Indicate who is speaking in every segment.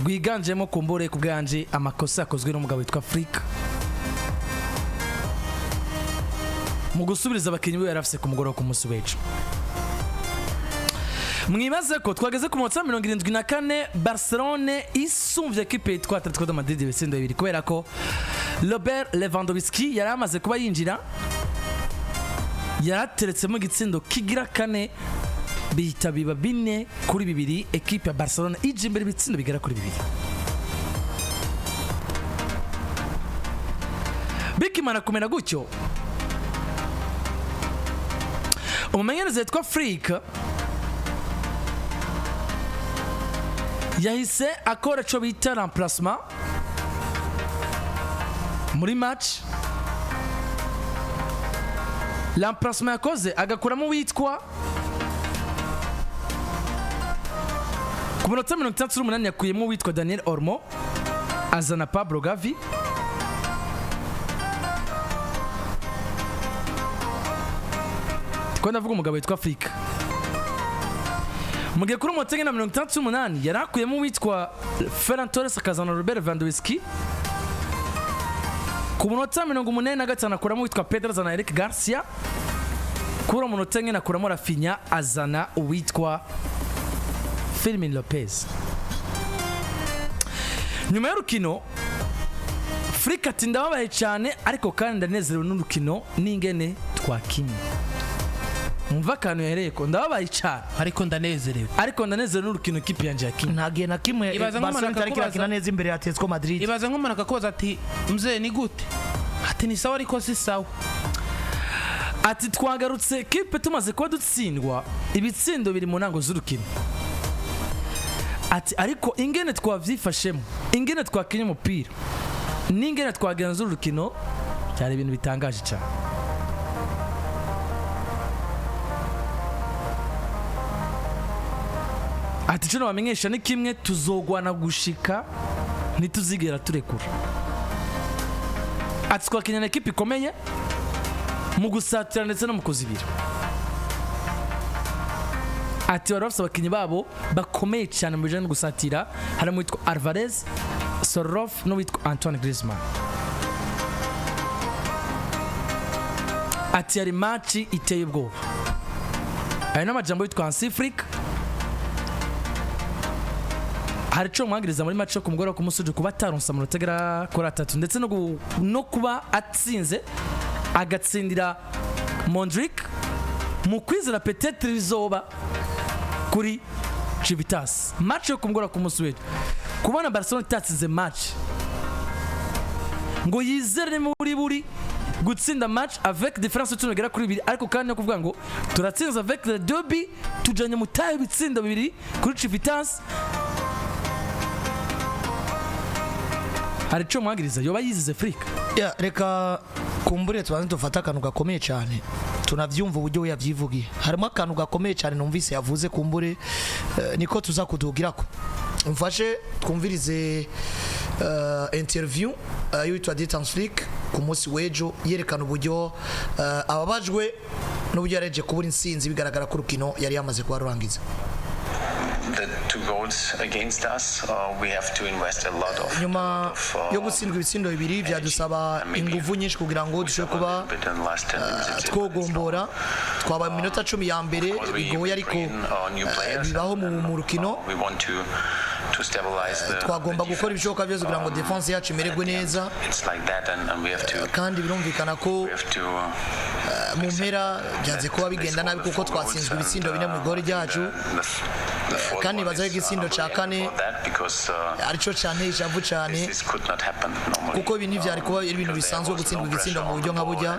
Speaker 1: rwiganjemo kumbure ku bwanje amakosa yakozwe n'umugabo witwa Afrika mu gusubiriza abakinyi be yarafise ku mugoroba ku munsi w'ejo. Mwibaze ko twageze ku munota 74 Barcelona isumvye equipe yitwa Atletico de Madrid ibitsindo bibiri kubera ko Robert Lewandowski yari amaze kuba yinjira yarateretsemo igitsindo kigira kane bihita biba 4-2 equipe ya Barcelona ije imbere ibitsindo bigera kuri 2. Bikimana kumena gutyo umumenyereza yitwa Afrika yahise akora cyo bita remplacement muri match. Remplacement yakoze agakuramo witwa ku minota 38 yakuyemo witwa Daniel Olmo azana Pablo Gavi. Ko ndavuga umugabo witwa Afrika mugiye kuri umutenge na 38 yarakuyemo witwa Ferran Torres akazana Robert Lewandowski. Ku munota 85 akuramo witwa Pedro azana Eric Garcia. Kuri umunota akuramo Rafinha azana witwa Fermin Lopez. Nyuma y'urukino Afrika tinda babaye cyane ariko kandi ndanezerewe n'urukino n'ingene twakinye. Mumva kantu yahereye ko ndababaye cyane
Speaker 2: ariko ndanezerewe
Speaker 1: n'urukino kipi yanje yakinye.
Speaker 3: Ntagiye na kimwe Barcelona tariki yakina neza imbere ya Atletico Madrid.
Speaker 2: Ibaza nk'umuntu akakoza ati mzee ni gute ati ni sawa ariko si sawa
Speaker 1: ati twagarutse kipe tumaze kuba dutsindwa ibitsindo biri mu ntango z'urukino ati ariko ingene twavyifashemo ingene twakinye umupira n'ingene twagenza urukino cyari ibintu bitangaje cyane. Ati cyo bamenyesha ni kimwe tuzogwana gushika ntituzigera turekura. Ati twakinya na equipe ikomeye mu gusatira ndetse no mu kuzibira. Ati barafise abakinyi babo bakomeye cyane mu bijanye no gusatira harimo witwa Alvarez, Sorloth no witwa Antoine Griezmann. Ati yari match iteye ubwoba. Aya n'amajambo witwa Hansi hari cyo mwagiriza muri match yo kumugora ku musuju kuba taronsa mu rutegera kora 3 ndetse no kuba atsinze agatsindira Mondrick mu kwizera peut-être rizoba kuri Civitas. Match yo kumugora ku musuju kubona Barcelona itatsinze match ngo yizere muri buri gutsinda match avec différence tunagera kuri 2 ariko kandi no kuvuga ngo turatsinze avec le derby tujanye mutaye bitsinda 2 kuri Civitas. Hari cyo mwagiriza yoba yizize Afrika.
Speaker 3: Reka kumbure tubanze dufata akantu gakomeye cyane tunavyumva uburyo yavyivugiye. Harimo akantu gakomeye cyane numvise yavuze kumbure niko tuza kudugirako. Mfashe twumvirize interview y'uwitwa Ntazoryibagira ku munsi w'ejo yerekana uburyo ababajwe n'uburyo yareje kubura insinzi bigaragara ko urukino yari yamaze kuba rurangiza.
Speaker 4: The 2 goals against us, we have to invest a lot of
Speaker 3: nyuma yo gutsindwa ibitsindo bibiri byadusaba ingufu nyinshi kugira ngo dushobore kuba twogombora. Twabaye mu minota 10 ya mbere bigoye ariko bibaho mu rukino. Twagomba gukora ibishoboka byose kugira ngo defense yacu imererwe neza kandi birumvikana ko mu mpera byanze kuba bigenda nabi kuko twatsinzwe ibitsindo 4 mu gori ryacu kandi bazaye igitsindo cya 4 arico cyane ishavu cyane kuko ibi ntivyari kuba ibintu bisanzwe gutsindwa igitsindo mu buryo nka burya.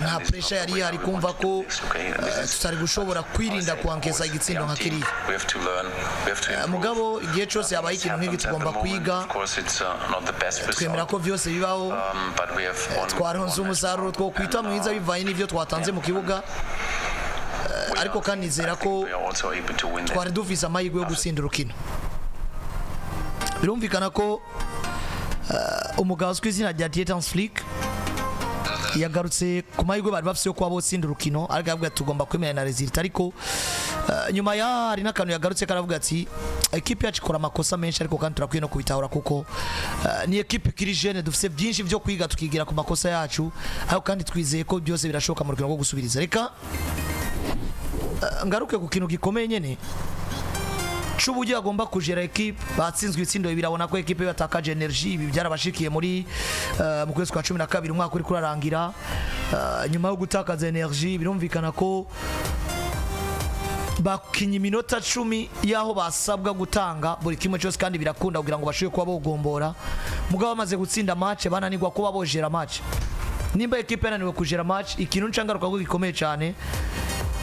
Speaker 3: Nta pressure yari hari kumva ko tutari gushobora kwirinda kwankesa igitsindo nka kiriya. Mugabo igihe cyose yabaye ikintu nk'iki tugomba kwiga twemera ko byose bibaho twaronse umusaruro two kwita mwiza bivaye n'ivyo twatanze mu kibuga ariko kandi nizera ko twari dufise amahirwe yo gutsinda urukino. Birumvikana ko umugabo uzwi izina rya Ntazoryibagira yagarutse ku mahirwe bari bafise yo kuba botsinda urukino ariko avuga tugomba kwemera na result ariko nyuma ya hari n'akantu yagarutse karavuga ati ekipe yacu ikora amakosa menshi ariko kandi turakwiye no kubitahura kuko ni ekipe kiri jeune dufite byinshi byo kwiga tukigira ku makosa yacu ariko kandi twizeye ko byose birashoboka mu rwego rwo gusubiriza reka ngaruke ku kintu gikomeye nyene c'uburyo agomba kujera ekipe batsinzwe ibitsindo birabona ko ekipe yatakaje energy ibi byarabashikiye muri mu kwezi kwa 12 umwaka uri kurarangira nyuma yo gutakaza energy birumvikana ko bakinye iminota 10 yaho basabwa gutanga buri kimwe cyose kandi birakunda kugira ngo bashoye kuba bogombora mugabo bamaze gutsinda match bananirwa kuba bojera match nimba ekipe yananiwe kujera match ikintu ncangaruka ko gikomeye cyane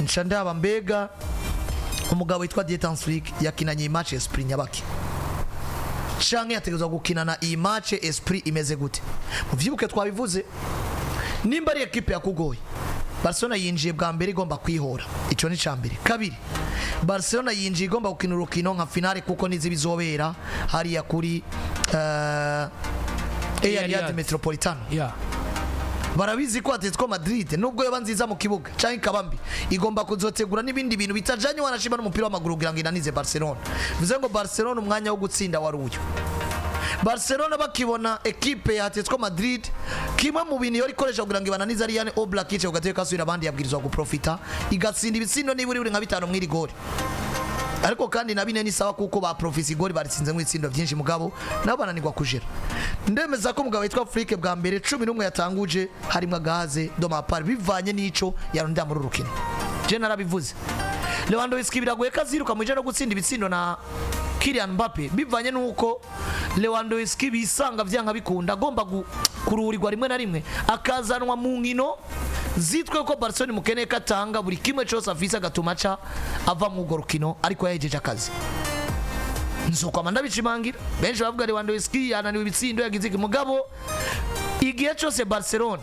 Speaker 3: ncandaba mbega umugabo witwa Dietanfrique yakinanye match Esprit Nyabaki canke yategezwa gukinana iyi match Esprit imeze gute muvyibuke twabivuze nimba ari ekipe yakugoye Barcelona yinjiye bwa mbere igomba kwihora ico ni cambere kabiri Barcelona yinjiye igomba gukina urukino nka finale kuko nizi bizobera hariya kuri Riyad Metropolitano barabizi ko Atletico Madrid nubwo yoba nziza mu kibuga canke kabambi igomba kuzotegura n'ibindi bintu bitajanye wanashima n'umupira w'amaguru kugira ngo inanize Barcelona bivuze ngo Barcelona umwanya wo gutsinda waruyo Barcelona bakibona ekipe ya Atletico Madrid kimwe mu bintu yori koresha kugira ngo ibananize ari yane Oblak yice ugateye kasubira abandi yabwirizwa guprofita igatsinda ibitsindo niburi nka 5 mwiri goli ariko kandi nabine ni sawa kuko ba profisi goli baritsinze mu itsindo byinshi mugabo nabo bananirwa kujera ndemeza ko mugabo witwa Afrique bwa mbere 11 yatanguje harimo Gaze Domapar bivanye n'ico yarunda muri rukino je narabivuze Lewandowski biragoye kaziruka mu no gutsinda ibitsindo na Kylian Mbappe bivanye nuko Lewandowski bisanga byanka bikunda agomba kuruhurirwa rimwe na rimwe akazanwa mu nkino zitwe ko Barcelona mukeneye katanga buri kimwe cyose afise agatumaca ava mu gorukino ariko yajeje akazi nzoko amanda bichimangira benshi bavuga Lewandowski yananiwe ibitsindo yagize mugabo igihe cyose Barcelona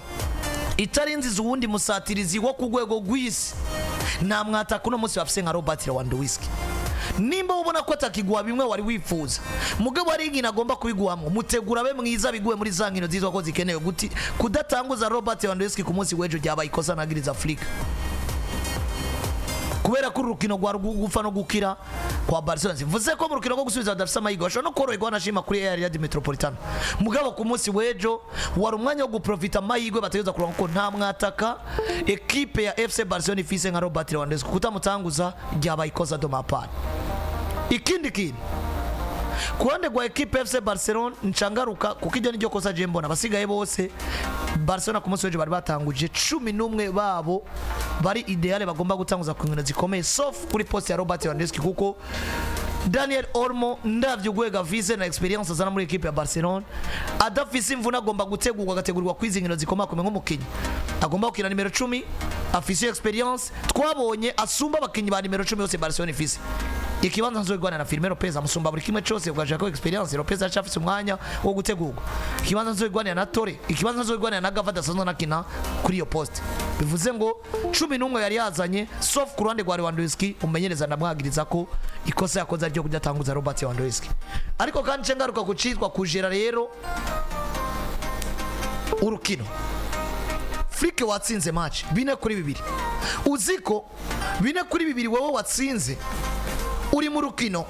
Speaker 3: itarinziza uwundi musatirizi wo kugwego gwisi na mwata kuno munsi bafise nka Robert Lewandowski nimba ubona ko atakigwa bimwe wari wifuza mugabo ari ingina agomba kubiguhamwe mutegura be mwiza biguwe muri za nkino zizwa ko zikenewe guti kudatanguza Robert Lewandowski ku munsi wejo ryaba Ikosa nagiriza Afrika kubera ko urukino rwa gufa no gukira kwa Barcelona bivuze ko mu rukino rwo gusubiza badafisa amayigo bashobora no koroherwa nashima kuri Riyad Metropolitano mugabo ku munsi wejo wari umwanya wo guprofita amayigo bategeza kuronka ko nta mwataka ekipe ya FC Barcelona ifise nka Robert Lewandowski kutamutanguza ryaba Ikosa Domapar ikindi kintu kuande kwa ekipe FC Barcelona nchangaruka kukijya n'iryo kosa je mbona basigaye bose Barcelona ku munsi wejo bari batanguje 11 babo bari ideale bagomba gutanguza ku nkino zikomeye sauf kuri poste ya Robert Lewandowski kuko Daniel Olmo ndavyo gwega vise na experience zana muri ekipe ya Barcelona adafise imvuna agomba gutegurwa agategurirwa kwizinkino zikomakome nk'umukinyi agomba gukina numero 10 afise experience twabonye asumba abakinyi ba numero 10 yose Barcelona ifise ikibanza nzogwana na Firmino Lopez amusumba buri kimwe cyose ugaje ko experience Lopez acafise umwanya wo gutegurwa ikibanza nzogwana na Torre ikibanza nzogwana na Gavada sanzo nakina kuri iyo poste bivuze ngo 11 yari yazanye sauf ku ruhande rwa Lewandowski umenyereza ndamwagiriza ko ikosa yakoze aryo kudatanguza Robert Lewandowski ariko kandi cengaruka kucitwa kujera rero urukino Afrique watsinze match 4-2 uziko 4-2 wowe watsinze uri mu rukino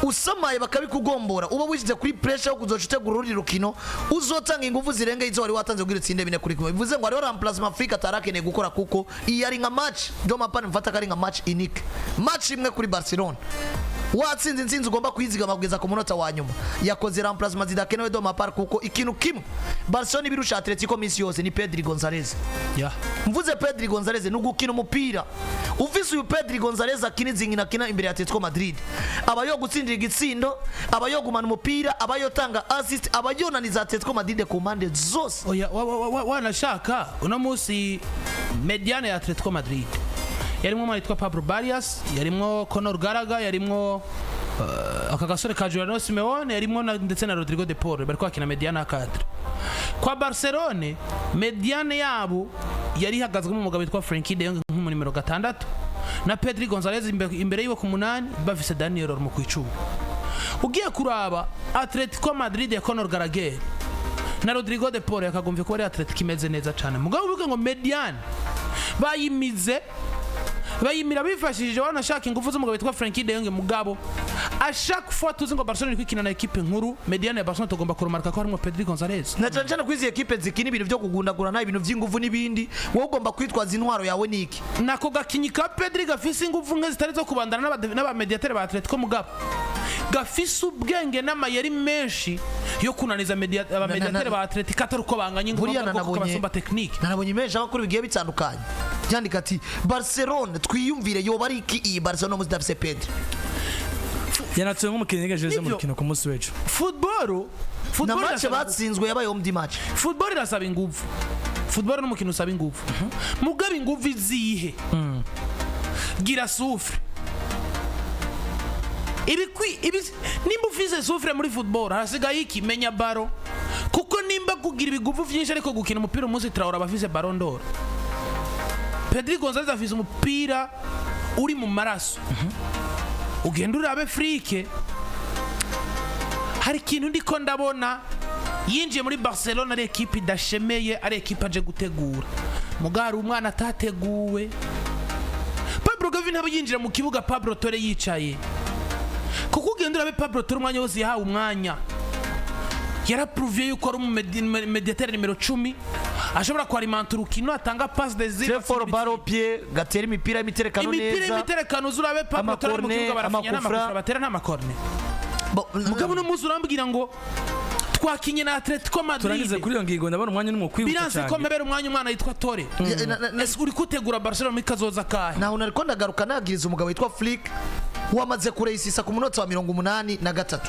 Speaker 3: usamaye bakabikugombora uba wishize kuri pressure yo kuzocutegura uri rukino uzotanga ingufu zirenge izo wari watanze kugira itsinde 4-1 bivuze ngo ariho remplacement Afrika tarakene gukora kuko iyi ari nka match Domapar mfata kari nka match unique match imwe kuri Barcelona watsinze insinzi ugomba kwizigama kugeza ku munota wa nyuma yakoze remplacement zidakenewe Domapar kuko ikintu kimwe Barcelona birusha Atletico misi yose ni Pedri Gonzalez mvuze Pedri Gonzalez nugukina umupira ufise uyu Pedri Gonzalez akiniza inkina kina imbere ya Atletico Madrid abayo gutsindira igitsindo abayo gumana umupira abayo tanga assist abayo naniza Atletico Madrid ku mande zose
Speaker 2: wanashaka uno munsi mediane ya Atletico Madrid yarimwo mwitwa Pablo Barrias yarimwo Conor Gallagher yarimwo akagasore ka Juliano Simeone yarimwo ndetse na Rodrigo de Paul bariko akina mediana 4 kwa Barcelona mediane yabo yari hagazwe mu mugabo witwa Frenkie de Jong nk'umu numero 6 na Pedri Gonzalez imbere yiwe ku 8 bafise Daniel Olmo ku 10 ugiye kuraba Atletico Madrid ya Conor Gallagher na Rodrigo de Paul yakagomvye ko ari Atletico imeze neza cyane mugabo bivuga ngo mediane bayimira bifashishije wanashaka ingufu z'umugabo witwa Frenkie de Jong mugabo a chaque fois tuzi ngo Barcelona iri kwikina na equipe nkuru mediane ya Barcelona tugomba kurumarka ko harimo Pedri Gonzalez
Speaker 3: na cyane kwizi equipe zikina ibintu byo kugundagurana ibintu by'ingufu n'ibindi wowe ugomba kwitwaza intwaro yawe niki
Speaker 2: nako gakinyi ka Pedri gafise ingufu nke zitari zo kubandana n'aba mediateur ba Atletico mugabo gafise ubwenge n'amayeri menshi yo kunaniza aba mediateur ba Atletico atari uko banganye ngo basumba technique
Speaker 3: narabonye menshi abakuru bigiye bitandukanye byandika ati Barcelona twiyumvire yo bari iki iyi Barcelona muzidafise Pedri
Speaker 1: yanatuye nk'umukinnyi yagejeje mu rukino ku munsi w'ejo
Speaker 2: football
Speaker 3: na match batsinzwe yabaye omdi match
Speaker 2: football irasaba ingufu football n'umukino usaba ingufu mugabe ingufu izihe gira souffle nimba ufise souffle muri football hasigaye iki menya baro kuko nimba kugira ibigufu vyinshi ariko gukina umupira umunsi Traoré abafise Ballon d'Or Pedri Gonzalez afise umupira uri mu maraso ugenda urabe frike hari ikintu ndiko ndabona yinjiye muri Barcelona ari equipe idashemeye ari equipe aje gutegura mugari umwana atateguwe Pablo Gavin abo yinjira mu kibuga Pablo Torre yicaye kuko ugenda urabe Pablo Torre umwanya wose yahawe umwanya yaraprouvé yuko ari mediateur numero 10 ashobora kwalimenta urukino atanga passe des zero
Speaker 3: for baro pied gatera imipira imiterekano neza
Speaker 2: imiterekano uzurabe Pablo Torre mu kibuga barafinya n'amakufra batera n'amakorne mugabo no muzi urambwira ngo twakinye na Atletico Madrid
Speaker 1: turangize kuri iyo ngingo ndabona umwanya n'umwe kwibuka cyane
Speaker 2: biranze ko mebera umwana yitwa Torre uri kutegura Barcelona muri kazoza kahe
Speaker 3: naho nariko ndagaruka nagiriza umugabo yitwa Flick wamaze kureyisisa ku munota wa 83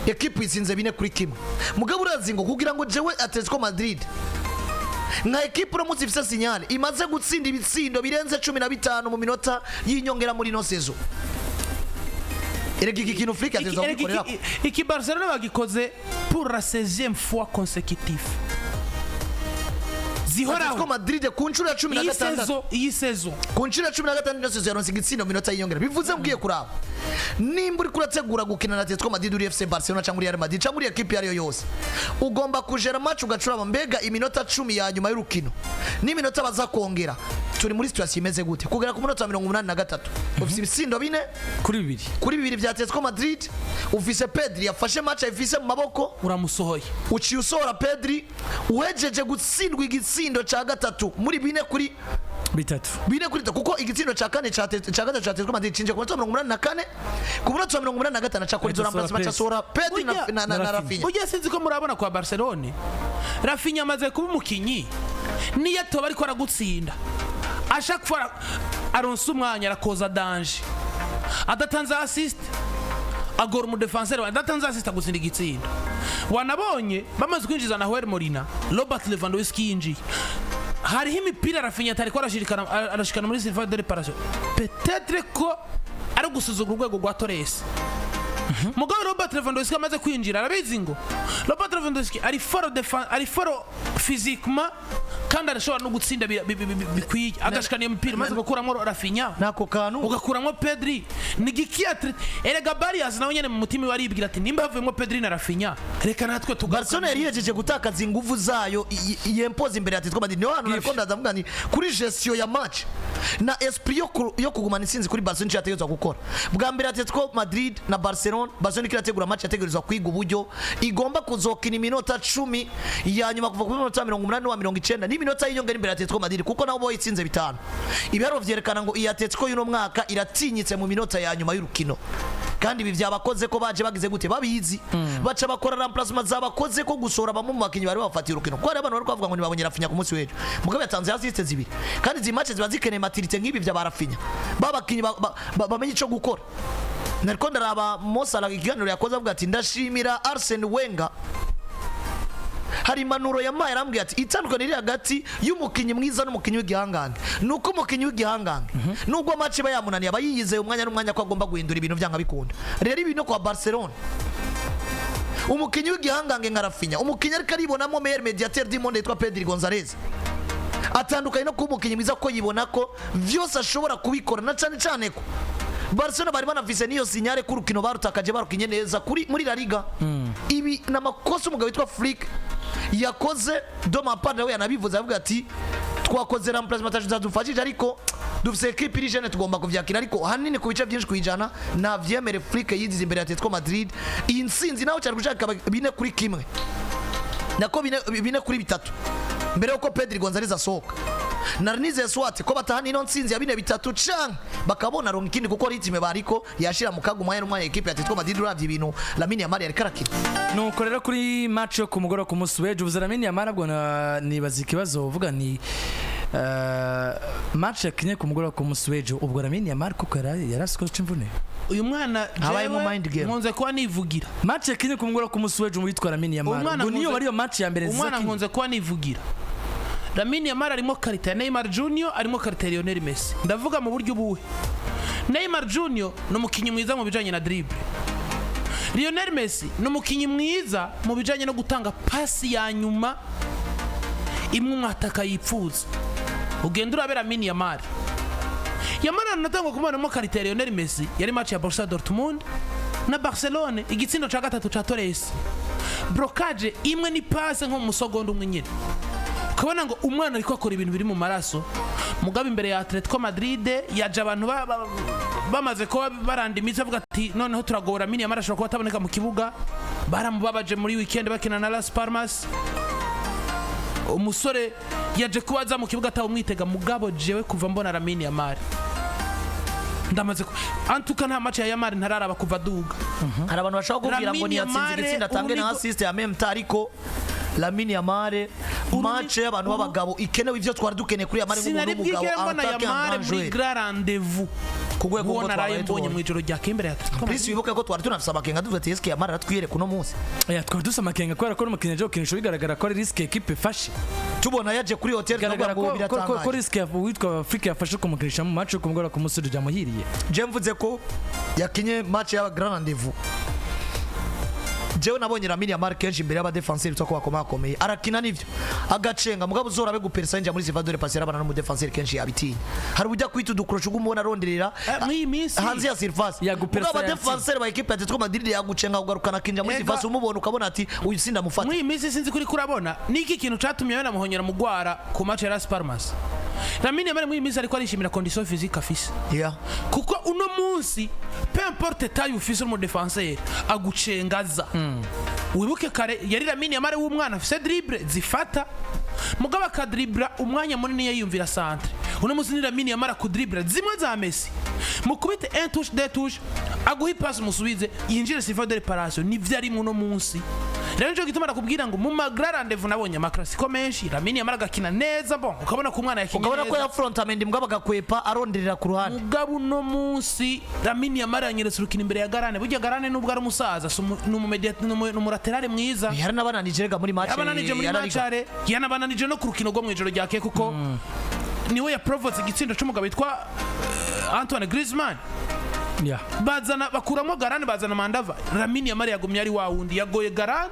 Speaker 3: equipe izinze 4-1 mugabo urazi ngo kugira ngo jewe Atletico Madrid na equipe no muzifise signal imaze gutsinda ibitsindo birenze 15 mu minota y'inyongera muri no saison Eregi kintu Flick ateza gukorera
Speaker 2: iki Barcelona bagikoze pour la 16e fois consécutive zihoraho
Speaker 3: Atletico Madrid ku nshuro ya 16
Speaker 2: iyi saison
Speaker 3: ku nshuro ya 16 no saison yaronse igitsindo minota y'inyongera bivuze mbwiye kuraba nimba uri kurategura gukina na Atletico Madrid uri FC Barcelona cyangwa Real Madrid cyangwa equipe yari yose ugomba kujera match ugacuraba mbega iminota 10 ya nyuma y'urukino n'iminota bazakongera turi muri situation imeze gute kugera ku munota wa 83 ufise ibitsindo 4 kuri 2 bya Atletico Madrid ufise Pedri yafashe match ifise mu maboko
Speaker 2: uramusohoye
Speaker 3: uciye usohora Pedri uhejeje gutsindwa igitsindo ca gatatu muri 4 kuri bitatu kuko igitsindo ca kane ca gatatu ca Atletico Madrid cinje ku munota wa 84 ku munota wa 85 ca kuri remplacement ca sohora Pedri na Rafinha
Speaker 2: ujye sinzi ko murabona kwa Barcelona Rafinha amaze kuba umukinyi niyo toba ariko aragutsinda ashaka fois aronse umwanya arakoza danger adatanze assist agora mu defenseur adatanze assist agutsinda igitsinda wanabonye bamaze kwinjiza na Huel Molina Robert Lewandowski yinjiye hariho imipira Rafinha atari ko arashikana muri surface de réparation peut-être ko ari gusuzugura urwego rwa Torres mugabo Robert Lewandowski amaze kwinjira arabizi ngo Robert Lewandowski ari foro physiquement kandi arashobora no gutsinda bikwiye agashikana imipira maze gukuramo Rafinha
Speaker 3: nako kanu
Speaker 2: ugakuramo Pedri nigikiatre erega Barrias nawe nyene mu mutima wari ibwira ati nimba havuyemo Pedri na Rafinha reka natwe
Speaker 3: Barcelona yariyejeje gutakaza ingufu zayo yempoza imbere ya Atletico Madrid niho hano nariko ndazavuga ni kuri gestion ya match na esprit yo kugumana insinzi kuri Barcelona yategetswe gukora bwa mbere Atletico Madrid na Barcelona kirategura match yategerezwa kwiga uburyo igomba kuzokina iminota 10 ya nyuma kuva ku minota 80 wa 90 ni minota y'inyongera imbere ya Atletico Madrid kuko nabo boyitsinze 5 ibiharo vyerekana ngo Atletico y'uno mwaka iratinyitse mu minota ya nyuma y'urukino kandi ibi byabakoze ko baje bagize gute babizi baca bakora remplacement zabakoze ko gusora bamwe mu bakinyi bari bafatiye urukino ko ari abantu bari kwavuga ngo ni babonye Rafinha ku munsi w'ejo mugabe yatanze assist 2 kandi izi match ziba zikeneye maturité nk'ibi bya Rafinha babakinyi bamenye ico gukora nariko ndaraba Mosala ikiganiro yakoze avuga ati ndashimira Arsene Wenger hari manuro yamaye arambwiye ati itandukaniro hagati y'umukinyi mwiza n'umukinyi w'igihangange nuko umukinyi w'igihangange nubwo match bayamunaniye abayiyizeye umwanya n'umwanya ko agomba guhindura ibintu byanga bikunda rero ibintu kwa Barcelona umukinyi w'igihangange nka Rafinha umukinyi ariko aribonamo meilleur médiateur du monde yitwa Pedri Gonzalez atandukanye no kuba umukinyi mwiza ko yibona ko vyose ashobora kubikora na cyane cyane ko Barcelona bari banavise niyo sinyare ku rukino barutakaje barukinye neza kuri muri La Liga ibi namakosa umugabo witwa Flick yakoze doma padre we yanabivuze avuga ati twakoze remplacement zadufashije ariko dufise equipe iri jeune tugomba kuvyakira ariko hanini ku bice byinshi kwijana na vyemere Afrique yizize imbere ya Atletico Madrid iyi nsinzi naho cyari gushaka 4-1 nako 4-3 mbere uko Pedri Gonzalez asohoka narnize swate ko batahana ino nsinzi ya 4-3 cang bakabona ronka ikindi kuko ritime bariko yashira mu kagu mwanya n'umwanya equipe ya Atletico Madrid uravye ibintu Lamine Yamal yari karakira
Speaker 1: nuko rero kuri match yo kumugoro ku munsi w'ejo uvuze Lamine Yamal abwo nibaza ikibazo uvuga ni match yakinye ku mugoro ku munsi w'ejo ubwo Lamine Yamal kuko yarasiko c'imvune
Speaker 2: uyu mwana jewe nkunze kuba nivugira
Speaker 1: match yakinye ku mugoro ku munsi w'ejo mu yitwa Lamine Yamal ngo niyo bari yo match ya mbere
Speaker 2: umwana nkunze kuba nivugira Lamine Yamal arimo karita ya Neymar Junior arimo karita ya Lionel Messi ndavuga mu buryo buwe Neymar Junior no mukinyi mwiza mu bijanye na dribble Lionel Messi no mukinyi mwiza mu bijanye no gutanga pasi ya nyuma imwe mwataka yipfuza ugenda urabera Lamine Yamal anatangwa kumana mo karita ya Lionel Messi yari match ya Borussia Dortmund na Barcelona igitsindo ca gatatu ca Torres blocage imwe ni passe nko mu segonda umwe nyine ukabona ngo umwana ariko akora ibintu biri mu maraso mugabe imbere ya Atletico Madrid yaje abantu bamaze ko baranda imitsi avuga ati noneho turagora Lamine Yamal ashobora kuba ataboneka mu kibuga baramubabaje muri weekend bakina na Las Palmas umusore yaje kubaza mu kibuga atawumwitega mugabo jewe kuva mbona Lamine Yamal ndamaze antuka nta match ya Yamal ntararaba kuva duga
Speaker 3: hari abantu bashaka kubwira ngo ni yatsinze gitsinda tange na assist ya même tariko Lamine Yamal match y'abantu b'abagabo ikenewe ivyo twari dukeneye kuri Yamal
Speaker 2: nk'umugabo Yamal muri grand rendez-vous
Speaker 3: kugwego ngo
Speaker 2: twabonye mu ijoro rya Imbere ya Atletico
Speaker 3: Please wibuke ko twari tunafisa amakenga duvuze eske Yamal aratwiyere kuno munsi
Speaker 1: twari dusa amakenga kubera ko n'umukinnyi aje gukinisha bigaragara ko ari risk equipe fashe
Speaker 3: tubona yaje kuri hotel
Speaker 1: bigaragara ko risk witwa Afrique yafashe kumukinisha mu match yo kumugora ku munsi rya muhiriye
Speaker 3: je mvuze ko yakinye match ya grand rendez-vous jewe nabonye Lamine Yamal kenshi imbere y'abadefenseur twako bakomakomeye arakina nivyo agacenga mugabo uzorabe gupersa inja muri Salvador Passer abana no defenseur kenshi yabitinya hari ujya kwita udukurusha ugumubona aronderera hanze ya surface mugabo abadefenseur ba equipe ya Atletico Madrid yagucenga ugarukana kinja muri surface umubona ukabona ati uyu sinda mufata
Speaker 2: muri minsi sinzi kuri kurabona niki kintu catumye yana muhonyera mugwara ku match ya Las Palmas Lamine Yamal muri minsi ariko arishimira condition physique afise kuko uno munsi peu importe taille ufise mu defenseur agucengaza wibuke kare yari Lamine Yamal w'umwana afise dribble zifata mugaba kadribla umwanya munini yiyumvira centre uno munsi ni Lamine Yamal ku dribble zimwe za Messi mukubite un touche deux touche aguhi pass musubize yinjire sifa de réparation ni vyari muno munsi rero njo gituma nakubwira ngo mu magra rendez-vous nabonye amakrasiko menshi Lamine Yamal agakina neza bon ukabona ku mwana yakinye
Speaker 3: ukabona ko ya frontament mugaba gakwepa aronderera ku ruhande
Speaker 2: mugabo no munsi Lamine Yamal yanyeretse urukina imbere ya Garane burya Garane nubwo ari umusaza n'umuraterale mwiza
Speaker 3: yari nabananije rega muri match
Speaker 2: yanabananije no ku rukino rwo mwijoro ryake kuko niwe ya provoze igitsindo cy'umugabo witwa Antoine Griezmann bazana bakuramo Garane bazana Mandava Lamine Yamal yagumye ari wa wundi yagoye Garane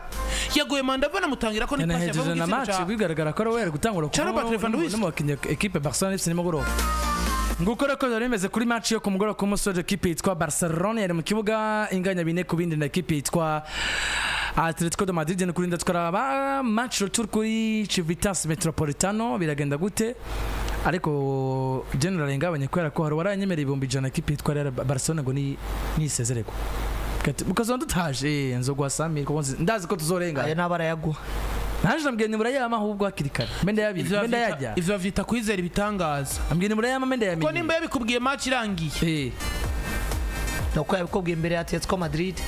Speaker 2: yagoye Mandava namutangira ko ni pass
Speaker 1: yavuga na match bigaragara ko ari gutangura ko n'umukinnyi equipe Barcelona FC nimugoroba nguko reko bimeze kuri match yo kumugoroba ku musore equipe yitwa Barcelona yari mu kibuga inganya bine ku bindi na equipe yitwa Atletico de Madrid ni kurinda twaraba match retour kuri Civitas Metropolitano biragenda gute ariko general ngabanye kwera ko hari waranyemereye ibombi jana equipe yitwa Barcelona ngo ni sezereko mukazonda tutaje nzogwa Sami ko ndazi ko tuzorenga
Speaker 3: aya nabara yagwa
Speaker 1: naje nambwiye murayama ahubwo hakirikana mende yajya
Speaker 2: ivyo vyita kwizera ibitangaza
Speaker 1: ambwiye murayama mende yami
Speaker 2: ko nimba yabikubwiye match irangiye
Speaker 3: nuko yabikubwiye imbere ya Atletico Madrid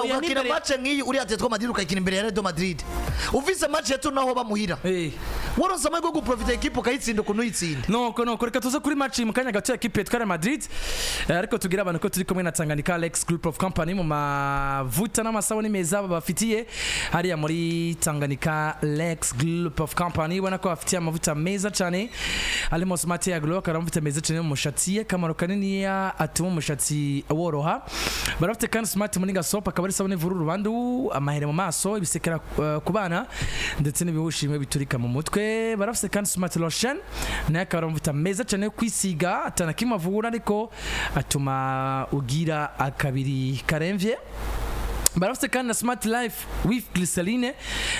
Speaker 3: ukakina match nk'iyi uri Atletico Madrid ukakina imbere ya Real Madrid uvise match yetu naho bamuhira waronse amahirwe yo guprofita equipe ukayitsinda ukuntu uyitsinda
Speaker 1: nuko reka tuze kuri match mu kanya gato ya equipe ya Madrid ariko tugira abantu ko turi kumwe na Tanganyika Alex Group of Company mu mavuta n'amasabuni meza bafitiye hariya muri Tanganyika Alex Group of Company ubona ko bafitiye amavuta meza cyane harimo Smart Hair Glow karamvuta meza cyane mu mushatsi kamaro kanini atuma umushatsi woroha barafite kandi Smart Muninga Soap akaba ari sabune vururu bandu amahere mu maso ibisekera ku bana ndetse n'ibihushimwe biturika mu mutwe barafite kandi Smart Lotion nayo akaba aramuvuta meza cyane kwisiga atanakimavura ariko atuma ugira akabiri karemvye barafite kandi na Smart Life with glycerine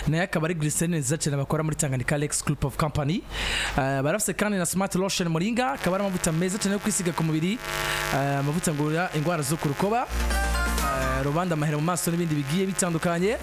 Speaker 1: nayo akaba ari glycerine nziza cyane bakora muri Tanganyika Alex Group of Company. Barafite kandi na Smart Lotion Moringa akaba ari amavuta meza cyane yo kwisiga ku mubiri, amavuta ngurira indwara zo ku rukoba, rubanda amahera mu maso n'ibindi bigiye bitandukanye.